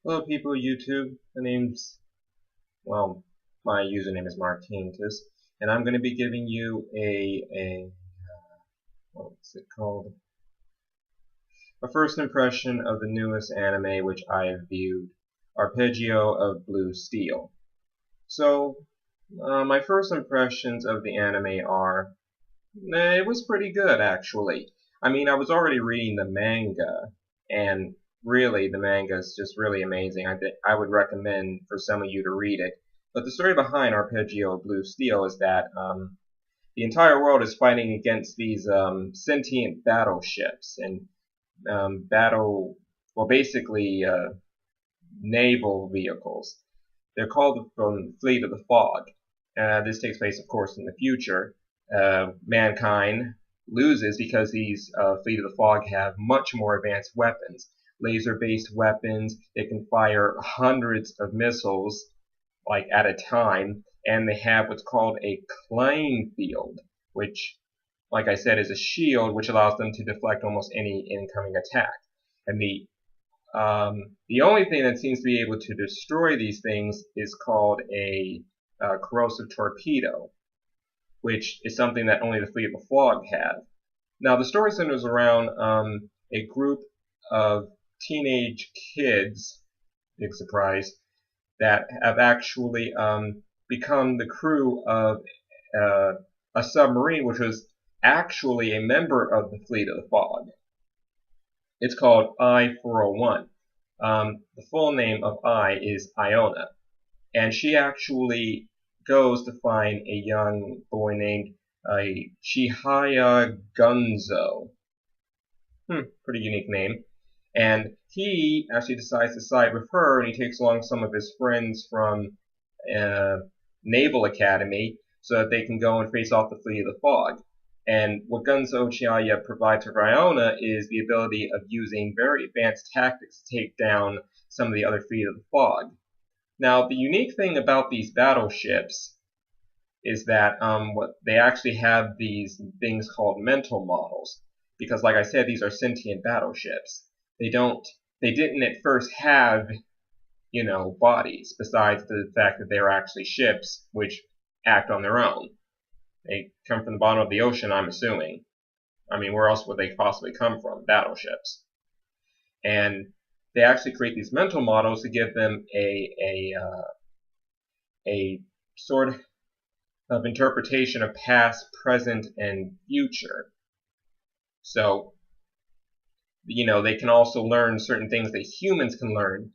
Hello people, YouTube. Well, my username is Marquintus, and I'm going to be giving you what's it called? A first impression of the newest anime which I have viewed, Arpeggio of Blue Steel. So, my first impressions of the anime are, it was pretty good actually. I mean, I was already reading the manga, and really, the manga is just really amazing. I would recommend for some of you to read it. But the story behind Arpeggio of Blue Steel is that the entire world is fighting against these sentient battleships and basically naval vehicles. They're called from Fleet of the Fog. This takes place, of course, in the future. Mankind loses because these Fleet of the Fog have much more advanced weapons. Laser-based weapons. They can fire hundreds of missiles, like at a time, and they have what's called a playing field, which, like I said, is a shield which allows them to deflect almost any incoming attack. And the only thing that seems to be able to destroy these things is called a corrosive torpedo, which is something that only the Fleet of the Fog have. Now, the story centers around a group of teenage kids, big surprise, that have actually become the crew of a submarine which was actually a member of the Fleet of the Fog. It's called I-401. The full name of I is Iona, and she actually goes to find a young boy named Chihaya Gunzo. Pretty unique name. And he actually decides to side with her, and he takes along some of his friends from Naval Academy so that they can go and face off the Fleet of the Fog. And what Gunzo Chihaya provides for Iona is the ability of using very advanced tactics to take down some of the other Fleet of the Fog. Now, the unique thing about these battleships is that they actually have these things called mental models, because, like I said, these are sentient battleships. They didn't at first have, bodies, besides the fact that they are actually ships which act on their own. They come from the bottom of the ocean, I'm assuming. I mean, where else would they possibly come from? Battleships. And they actually create these mental models to give them a sort of interpretation of past, present, and future. So, they can also learn certain things that humans can learn.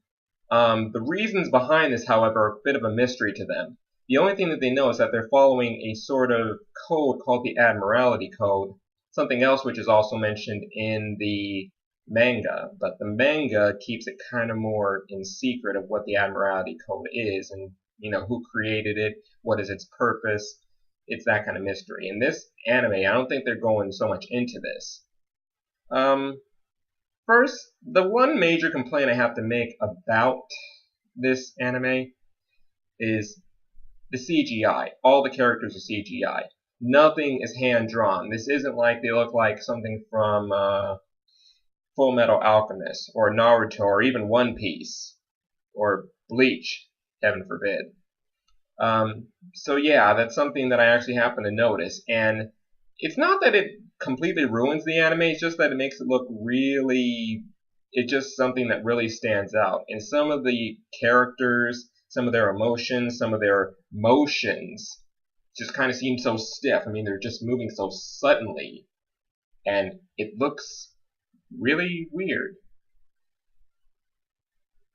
The reasons behind this, however, are a bit of a mystery to them. The only thing that they know is that they're following a sort of code called the Admiralty Code, something else which is also mentioned in the manga, but the manga keeps it kind of more in secret of what the Admiralty Code is and, who created it, what is its purpose. It's that kind of mystery. In this anime, I don't think they're going so much into this. First, the one major complaint I have to make about this anime is the CGI. All the characters are CGI. Nothing is hand-drawn. This isn't like they look like something from Full Metal Alchemist, or Naruto, or even One Piece, or Bleach, heaven forbid. So yeah, that's something that I actually happen to notice, and it's not that it completely ruins the anime, it's just that it makes it look really, it's just something that really stands out. And some of the characters, some of their emotions, some of their motions just kind of seem so stiff. I mean, they're just moving so suddenly, and it looks really weird.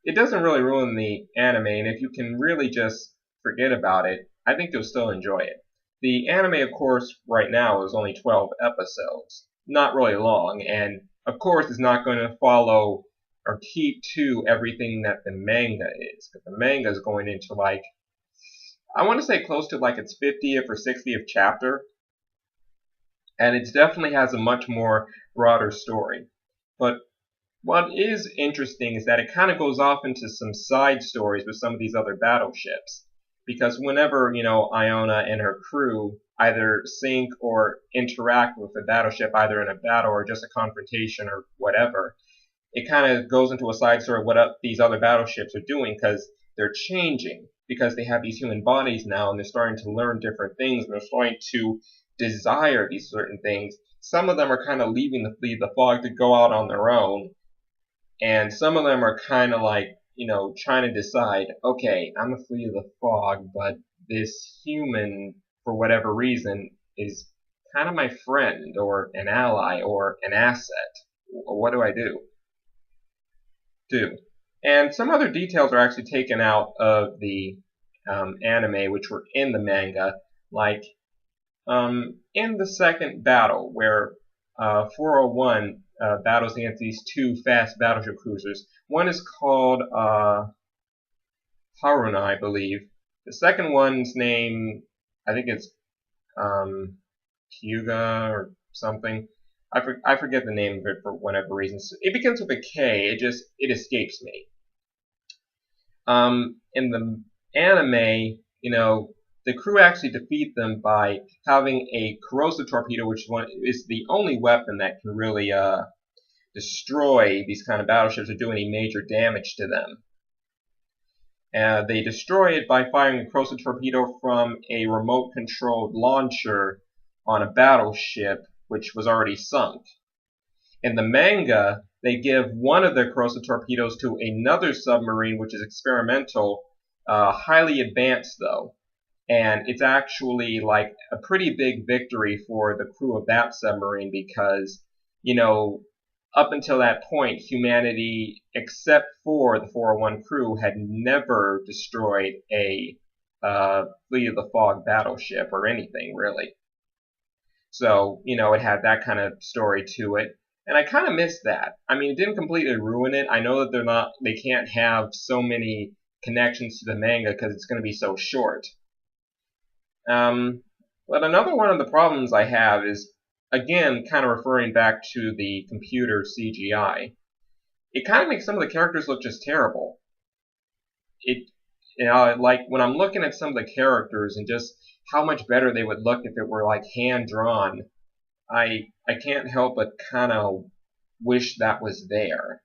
It doesn't really ruin the anime, and if you can really just forget about it, I think you'll still enjoy it. The anime, of course, right now is only 12 episodes. Not really long, and of course is not going to follow or keep to everything that the manga is. Because the manga is going into I want to say close to its 50th or 60th chapter. And it definitely has a much more broader story. But what is interesting is that it kind of goes off into some side stories with some of these other battleships. Because whenever, Iona and her crew either sink or interact with the battleship, either in a battle or just a confrontation or whatever, it kind of goes into a side story of what these other battleships are doing, because they're changing, because they have these human bodies now, and they're starting to learn different things, and they're starting to desire these certain things. Some of them are kind of leaving the Fleet of the Fog to go out on their own, and some of them are kind of like, trying to decide, okay, I'm a Fleet of the Fog, but this human, for whatever reason, is kind of my friend, or an ally, or an asset. What do I do? And some other details are actually taken out of the anime, which were in the manga, like in the second battle, where 401 battles against these two fast battleship cruisers. One is called Haruna, I believe. The second one's name, I think it's Hyuga or something. I forget the name of it for whatever reason. It begins with a K. It escapes me. In the anime, the crew actually defeat them by having a corrosive torpedo, which is the only weapon that can really destroy these kind of battleships or do any major damage to them. They destroy it by firing a corrosive torpedo from a remote-controlled launcher on a battleship which was already sunk. In the manga, they give one of their corrosive torpedoes to another submarine, which is experimental, highly advanced though. And it's actually like a pretty big victory for the crew of that submarine because, up until that point, humanity, except for the 401 crew, had never destroyed a Fleet of the Fog battleship or anything, really. So, it had that kind of story to it. And I kind of missed that. I mean, it didn't completely ruin it. I know that they can't have so many connections to the manga because it's going to be so short. But another one of the problems I have is, again, kind of referring back to the computer CGI. It kind of makes some of the characters look just terrible. Like when I'm looking at some of the characters and just how much better they would look if it were like hand drawn, I can't help but kind of wish that was there.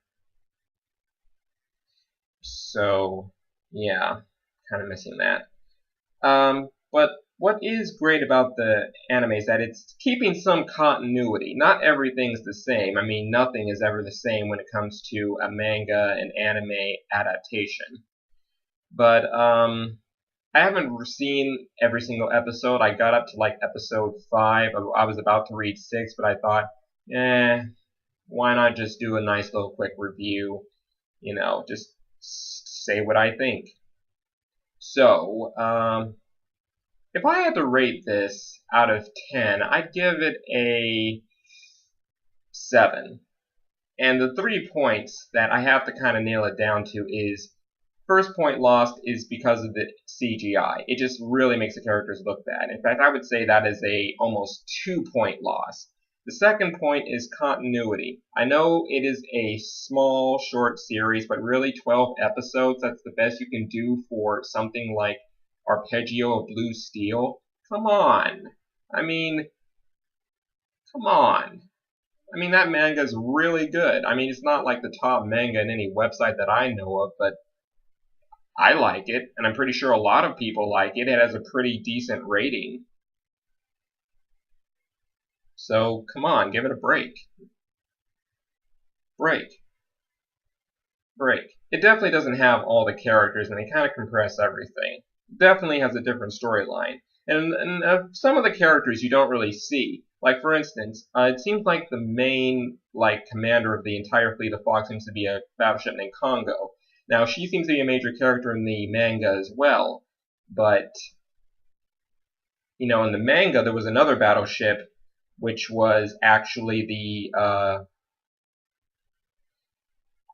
So yeah, kind of missing that. But what is great about the anime is that it's keeping some continuity. Not everything's the same. I mean, nothing is ever the same when it comes to a manga and anime adaptation. But I haven't seen every single episode. I got up to like episode 5. I was about to read 6, but I thought, why not just do a nice little quick review? Just say what I think. So, if I had to rate this out of 10, I'd give it a 7. And the 3 points that I have to kind of nail it down to is, first point lost is because of the CGI. It just really makes the characters look bad. In fact, I would say that is a almost 2-point loss. The second point is continuity. I know it is a small, short series, but really 12 episodes, that's the best you can do for something like Arpeggio of Blue Steel. Come on. I mean, that manga is really good. I mean, it's not like the top manga in any website that I know of, but I like it, and I'm pretty sure a lot of people like it. It has a pretty decent rating. So, come on, give it a break. Break. It definitely doesn't have all the characters, and they kind of compress everything. It definitely has a different storyline. And some of the characters you don't really see. Like, for instance, it seems like the main, commander of the entire Fleet of Fog seems to be a battleship named Congo. Now, she seems to be a major character in the manga as well, but, in the manga there was another battleship which was actually the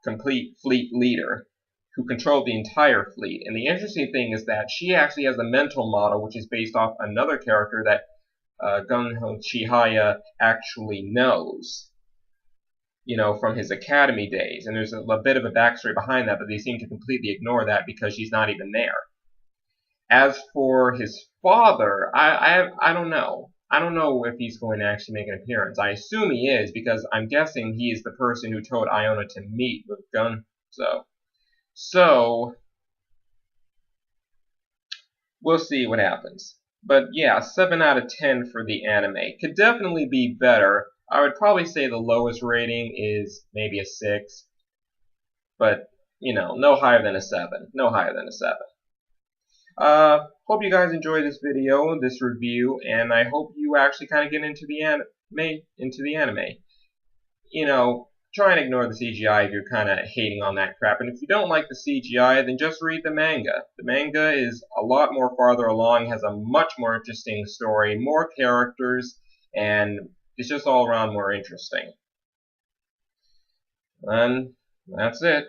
complete fleet leader who controlled the entire fleet. And the interesting thing is that she actually has a mental model which is based off another character that Gunho Chihaya actually knows, from his academy days. And there's a bit of a backstory behind that, but they seem to completely ignore that because she's not even there. As for his father, I don't know. I don't know if he's going to actually make an appearance. I assume he is, because I'm guessing he is the person who told Iona to meet with Gunzo. So, we'll see what happens. But yeah, 7 out of 10 for the anime. Could definitely be better. I would probably say the lowest rating is maybe a 6. But, no higher than a 7. No higher than a 7. Hope you guys enjoyed this video, this review, and I hope you actually kind of get into the anime. Try and ignore the CGI if you're kind of hating on that crap. And if you don't like the CGI, then just read the manga. The manga is a lot more farther along, has a much more interesting story, more characters, and it's just all around more interesting. And that's it.